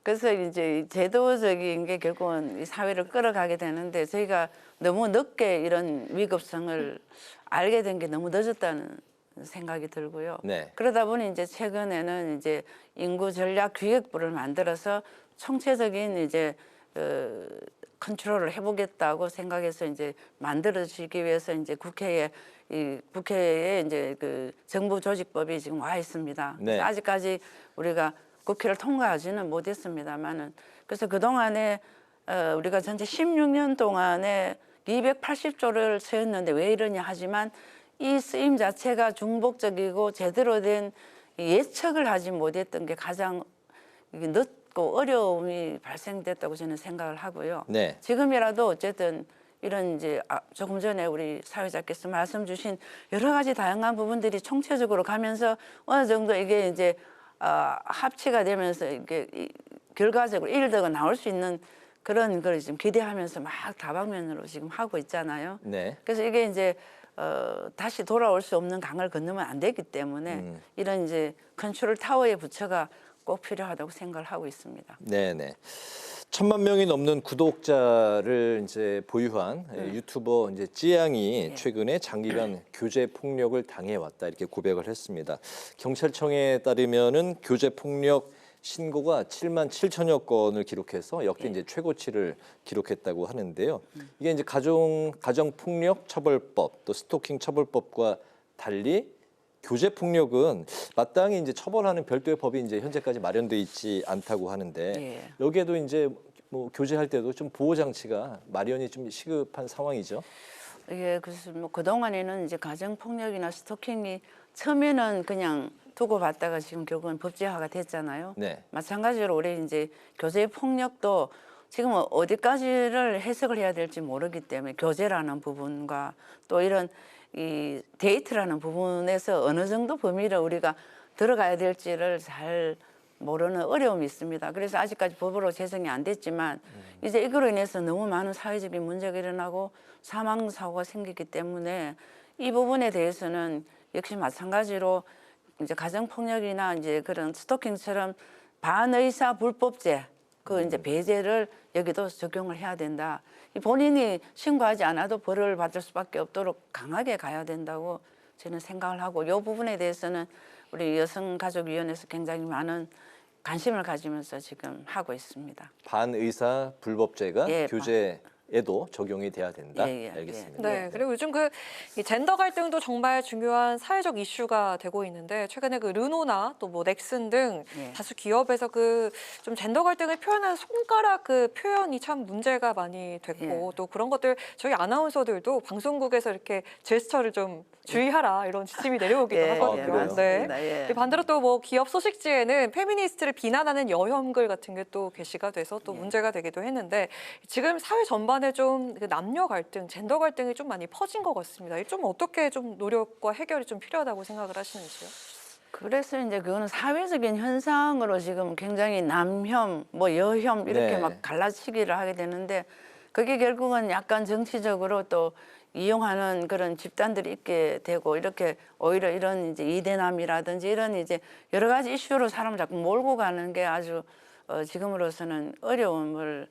그래서 이제 제도적인 게 결국은 이 사회를 끌어가게 되는데 저희가 너무 늦게 이런 위급성을 알게 된 게 너무 늦었다는 생각이 들고요. 네. 그러다 보니 이제 최근에는 이제 인구 전략 기획부를 만들어서 총체적인 이제 컨트롤을 해보겠다고 생각해서 이제 만들어지기 위해서 이제 국회에 이제 그 정부 조직법이 지금 와 있습니다. 네. 아직까지 우리가 국회를 통과하지는 못했습니다만은 그래서 그 동안에 우리가 전체 16년 동안에 280조를 쓰였는데 왜 이러냐 하지만 이 쓰임 자체가 중복적이고 제대로 된 예측을 하지 못했던 게 가장 늦고 어려움이 발생됐다고 저는 생각을 하고요. 네. 지금이라도 어쨌든 이런 이제 조금 전에 우리 사회자께서 말씀 주신 여러 가지 다양한 부분들이 총체적으로 가면서 어느 정도 이게 이제 합치가 되면서 이게 결과적으로 일더가 나올 수 있는 그런 걸 지금 기대하면서 막 다방면으로 지금 하고 있잖아요. 네. 그래서 이게 이제 다시 돌아올 수 없는 강을 건너면 안 되기 때문에 이런 이제 컨트롤 타워의 부처가 꼭 필요하다고 생각을 하고 있습니다. 네네. 1,000만 명이 넘는 구독자를 이제 보유한 유튜버 이제 찌양이 최근에 장기간 교제 폭력을 당해왔다 이렇게 고백을 했습니다. 경찰청에 따르면은 교제 폭력 신고가 7만 7천여 건을 기록해서 역대 이제 최고치를 기록했다고 하는데요. 이게 이제 가정폭력 처벌법 또 스토킹 처벌법과 달리 교제 폭력은 마땅히 이제 처벌하는 별도의 법이 이제 현재까지 마련돼 있지 않다고 하는데 여기에도 이제 뭐 교제할 때도 좀 보호 장치가 마련이 좀 시급한 상황이죠. 예, 그래서 뭐 그동안에는 이제 가정 폭력이나 스토킹이 처음에는 그냥 두고 받다가 지금 결국은 법제화가 됐잖아요. 네. 마찬가지로 우리 이제 교제 폭력도 지금 어디까지를 해석을 해야 될지 모르기 때문에 교제라는 부분과 또 이런 이 데이트라는 부분에서 어느 정도 범위를 우리가 들어가야 될지를 잘 모르는 어려움이 있습니다. 그래서 아직까지 법으로 제정이 안 됐지만 이제 이거로 인해서 너무 많은 사회적인 문제가 일어나고 사망 사고가 생기기 때문에 이 부분에 대해서는 역시 마찬가지로 이제 가정폭력이나 이제 그런 스토킹처럼 반의사 불법죄 그 이제 배제를 여기도 적용을 해야 된다. 본인이 신고하지 않아도 벌을 받을 수밖에 없도록 강하게 가야 된다고 저는 생각을 하고 이 부분에 대해서는 우리 여성가족위원회에서 굉장히 많은 관심을 가지면서 지금 하고 있습니다. 반의사 불법죄가 교제에도 적용이 돼야 된다. 알겠습니다. 네, 그리고 요즘 이 젠더 갈등도 정말 중요한 사회적 이슈가 되고 있는데 최근에 르노나 또 뭐 넥슨 등 다수 기업에서 좀 젠더 갈등을 표현하는 손가락 표현이 참 문제가 많이 됐고 또 그런 것들 저희 아나운서들도 방송국에서 이렇게 제스처를 좀 주의하라 이런 지침이 내려오기도 하거든요. 네. 반대로 또 뭐 기업 소식지에는 페미니스트를 비난하는 여혐글 같은 게 또 게시가 돼서 또 문제가 되기도 했는데 지금 사회 전반에 좀 남녀 갈등, 젠더 갈등이 좀 많이 퍼진 것 같습니다. 좀 어떻게 좀 노력과 해결이 좀 필요하다고 생각을 하시는지요? 그래서 이제 그거는 사회적인 현상으로 지금 굉장히 남혐, 뭐 여혐 이렇게 막 갈라치기를 하게 되는데 그게 결국은 약간 정치적으로 또 이용하는 그런 집단들이 있게 되고 이렇게 오히려 이런 이제 이대남이라든지 이런 이제 여러 가지 이슈로 사람을 자꾸 몰고 가는 게 아주 지금으로서는 어려움을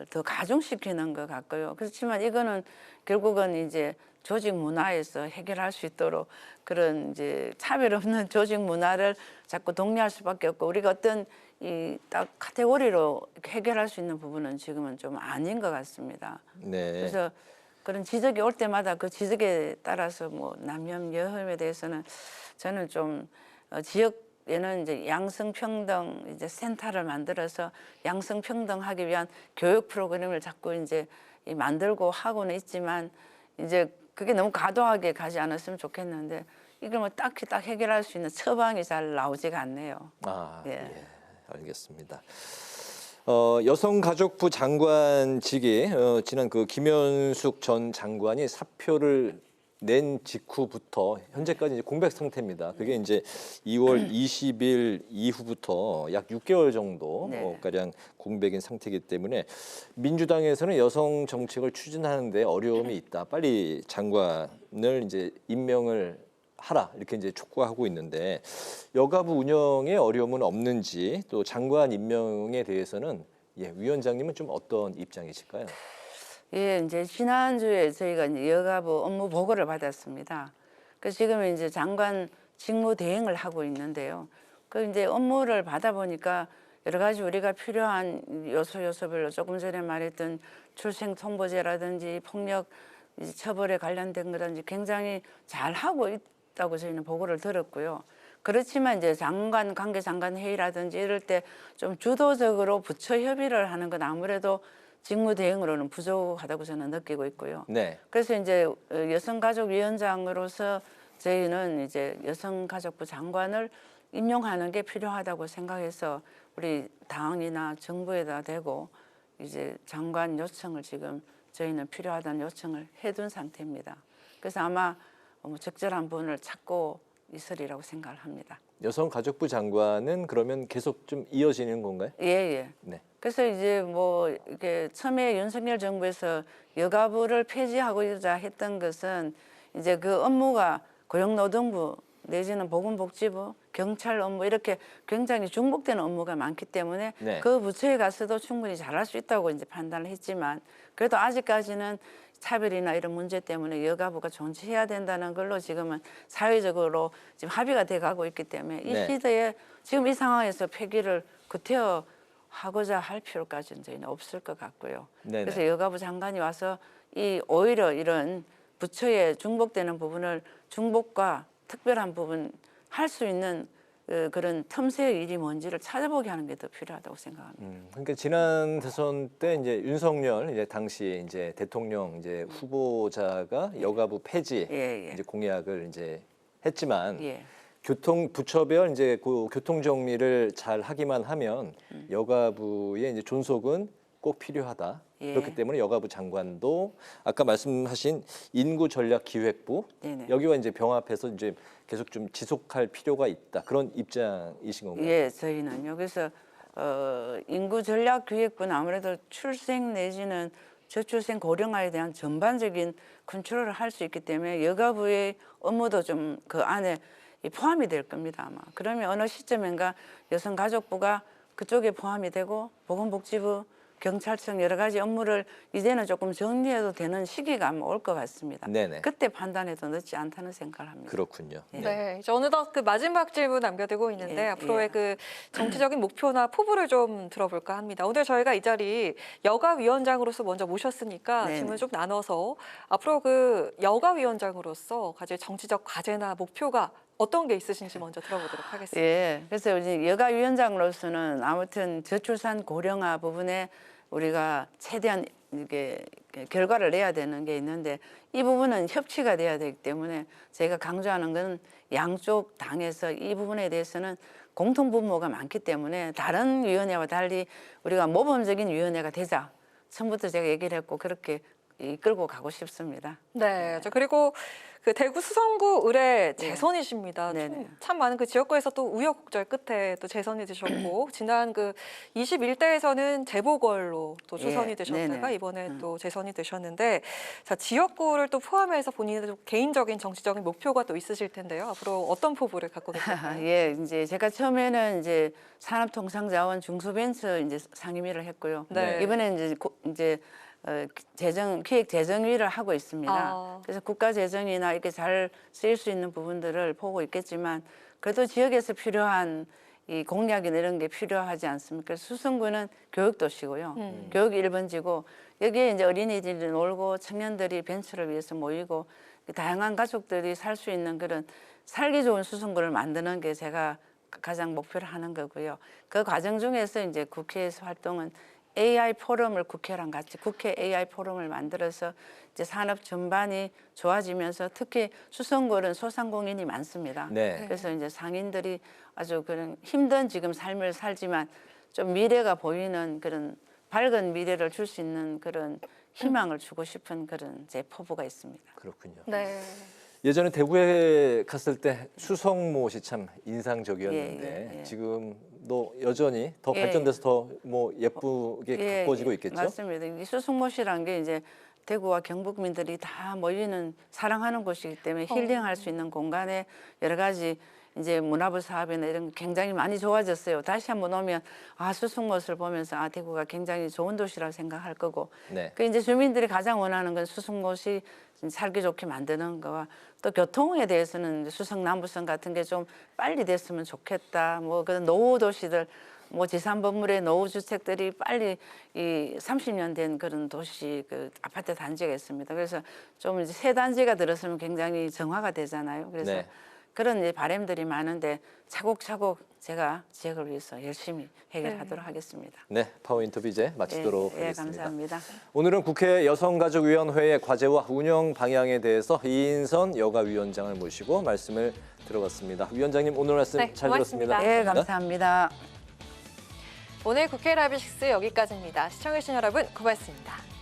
더 가중시키는 것 같고요. 그렇지만 이거는 결국은 이제 조직 문화에서 해결할 수 있도록 그런 이제 차별 없는 조직 문화를 자꾸 독려할 수밖에 없고 우리가 어떤 이 딱 카테고리로 해결할 수 있는 부분은 지금은 좀 아닌 것 같습니다. 네. 그래서 그런 지적이 올 때마다 그 지적에 따라서 뭐 남혐 여혐에 대해서는 저는 좀 지역에는 이제 양성평등 이제 센터를 만들어서 양성평등하기 위한 교육 프로그램을 자꾸 이제 만들고 하고는 있지만 이제 그게 너무 과도하게 가지 않았으면 좋겠는데 이걸 뭐 딱히 딱 해결할 수 있는 처방이 잘 나오지가 않네요. 알겠습니다. 여성가족부 장관직이 지난 김현숙 전 장관이 사표를 낸 직후부터 현재까지 이제 공백 상태입니다. 그게 이제 2월 20일 이후부터 약 6개월 정도 가량 공백인 상태이기 때문에 민주당에서는 여성 정책을 추진하는데 어려움이 있다. 빨리 장관을 이제 임명을 하라 이렇게 이제 촉구하고 있는데 여가부 운영에 어려움은 없는지 또 장관 임명에 대해서는 위원장님은 좀 어떤 입장이실까요? 예, 이제 지난주에 저희가 이제 여가부 업무 보고를 받았습니다. 그래서 지금 이제 장관 직무 대행을 하고 있는데요. 그 이제 업무를 받아보니까 여러 가지 우리가 필요한 요소별로 조금 전에 말했던 출생 통보제라든지 폭력 처벌에 관련된 거라든지 굉장히 잘 하고 있다고 저희는 보고를 들었고요. 그렇지만 이제 관계 장관 회의라든지 이럴 때 좀 주도적으로 부처 협의를 하는 건 아무래도 직무 대응으로는 부족하다고 저는 느끼고 있고요. 네. 그래서 이제 여성가족위원장으로서 저희는 이제 여성가족부 장관을 임용하는 게 필요하다고 생각해서 우리 당이나 정부에다 대고 이제 장관 요청을 지금 저희는 필요하다는 요청을 해둔 상태입니다. 그래서 아마 적절한 분을 찾고 있으리라고 생각을 합니다. 여성가족부 장관은 그러면 계속 좀 이어지는 건가요? 예. 네. 그래서 이제 뭐 이렇게 처음에 윤석열 정부에서 여가부를 폐지하고자 했던 것은 이제 그 업무가 고용노동부 내지는 보건복지부, 경찰 업무 이렇게 굉장히 중복되는 업무가 많기 때문에 네. 그 부처에 가서도 충분히 잘할 수 있다고 이제 판단을 했지만 그래도 아직까지는 차별이나 이런 문제 때문에 여가부가 존재해야 된다는 걸로 지금은 사회적으로 지금 합의가 돼 가고 있기 때문에 이 네. 시대에 지금 이 상황에서 폐기를 구태하고자 할 필요까지는 저희는 없을 것 같고요. 네네. 그래서 여가부 장관이 와서 오히려 이런 부처에 중복되는 부분을 중복과 특별한 부분 할 수 있는 그런 틈새의 일이 뭔지를 찾아보게 하는 게 더 필요하다고 생각합니다. 그러니까 지난 대선 때 이제 윤석열 이제 당시 이제 대통령 이제 후보자가 여가부 폐지 이제 공약을 이제 했지만 교통 부처별 이제 그 교통 정리를 잘 하기만 하면 여가부의 이제 존속은 꼭 필요하다. 그렇기 때문에 여가부 장관도 아까 말씀하신 인구전략기획부 네네. 여기와 이제 병합해서 이제 계속 좀 지속할 필요가 있다. 그런 입장이신 건가요? 예, 저희는요. 그래서 인구전략기획부는 아무래도 출생 내지는 저출생 고령화에 대한 전반적인 컨트롤을 할 수 있기 때문에 여가부의 업무도 좀 그 안에 포함이 될 겁니다. 아마. 그러면 어느 시점인가 여성가족부가 그쪽에 포함이 되고 보건복지부 경찰청 여러 가지 업무를 이제는 조금 정리해도 되는 시기가 아마 올 것 같습니다. 네네. 그때 판단해도 늦지 않다는 생각을 합니다. 그렇군요. 네, 이제 어느덧 그 마지막 질문 남겨두고 있는데 예, 앞으로의 그 정치적인 목표나 포부를 좀 들어볼까 합니다. 오늘 저희가 이 자리 여가위원장으로서 먼저 모셨으니까 네네. 질문 좀 나눠서 앞으로 그 여가위원장으로서 가질 정치적 과제나 목표가 어떤 게 있으신지 먼저 들어보도록 하겠습니다. 예, 그래서 이제 여가위원장으로서는 아무튼 저출산 고령화 부분에 우리가 최대한 이게 결과를 내야 되는 게 있는데 이 부분은 협치가 돼야 되기 때문에 저희가 강조하는 건 양쪽 당에서 이 부분에 대해서는 공통 분모가 많기 때문에 다른 위원회와 달리 우리가 모범적인 위원회가 되자. 처음부터 제가 얘기를 했고 그렇게 이끌고 가고 싶습니다. 네, 그리고 그 대구 수성구 의뢰 재선이십니다. 참 많은 그 지역구에서 또 우여곡절 끝에 또 재선이 되셨고 지난 그 21대에서는 재보궐로 또 초선이 되셨다가 이번에 또 재선이 되셨는데 자 지역구를 또 포함해서 본인의 또 개인적인 정치적인 목표가 또 있으실 텐데요. 앞으로 어떤 포부를 갖고 계실까요? 예, 이제 제가 처음에는 이제 산업통상자원 중소벤처 이제 상임위를 했고요. 네. 이번에 이제 기획재정위를 하고 있습니다. 그래서 국가재정이나 이렇게 잘 쓰일 수 있는 부분들을 보고 있겠지만 그래도 지역에서 필요한 이 공약이나 이런 게 필요하지 않습니까? 그래서 수성구는 교육도시고요. 교육 1번지고 여기에 이제 어린이들이 놀고 청년들이 벤처를 위해서 모이고 다양한 가족들이 살 수 있는 그런 살기 좋은 수성구를 만드는 게 제가 가장 목표로 하는 거고요. 그 과정 중에서 이제 국회에서 활동은 AI 포럼을 국회랑 같이 국회 AI 포럼을 만들어서 이제 산업 전반이 좋아지면서 특히 수성구는 소상공인이 많습니다. 네. 그래서 이제 상인들이 아주 그런 힘든 지금 삶을 살지만 좀 미래가 보이는 그런 밝은 미래를 줄 수 있는 그런 희망을 주고 싶은 그런 제 포부가 있습니다. 그렇군요. 네. 예전에 대구에 갔을 때 수성못이 참 인상적이었는데 예. 지금도 여전히 더 예. 발전돼서 더 뭐 예쁘게 가꿔지고 있겠죠? 맞습니다. 이 수성못이란 게 이제 대구와 경북민들이 다 모이는 사랑하는 곳이기 때문에 힐링할 수 있는 공간에 여러 가지 이제 문화부 사업이나 이런 게 굉장히 많이 좋아졌어요. 다시 한번 오면 수성못을 보면서 대구가 굉장히 좋은 도시라고 생각할 거고. 네. 그 이제 주민들이 가장 원하는 건 수성못이 살기 좋게 만드는 거와 또 교통에 대해서는 수성 남부선 같은 게 좀 빨리 됐으면 좋겠다. 뭐 그런 노후 도시들 뭐 지상 건물의 노후 주택들이 빨리 이 30년 된 그런 도시 그 아파트 단지가 있습니다. 그래서 좀 이제 새 단지가 들었으면 굉장히 정화가 되잖아요. 그래서 네. 그런 이제 바람들이 많은데 차곡차곡 제가 지역을 위해서 열심히 해결하도록 하겠습니다. 네, 파워 인터뷰 이제 마치도록 예, 하겠습니다. 감사합니다. 오늘은 국회 여성가족위원회의 과제와 운영 방향에 대해서 이인선 여가위원장을 모시고 말씀을 들어봤습니다. 위원장님 오늘 말씀 네, 잘 고맙습니다. 들었습니다. 예, 감사합니다. 오늘 국회 라이브 6 여기까지입니다. 시청해주신 여러분 고맙습니다.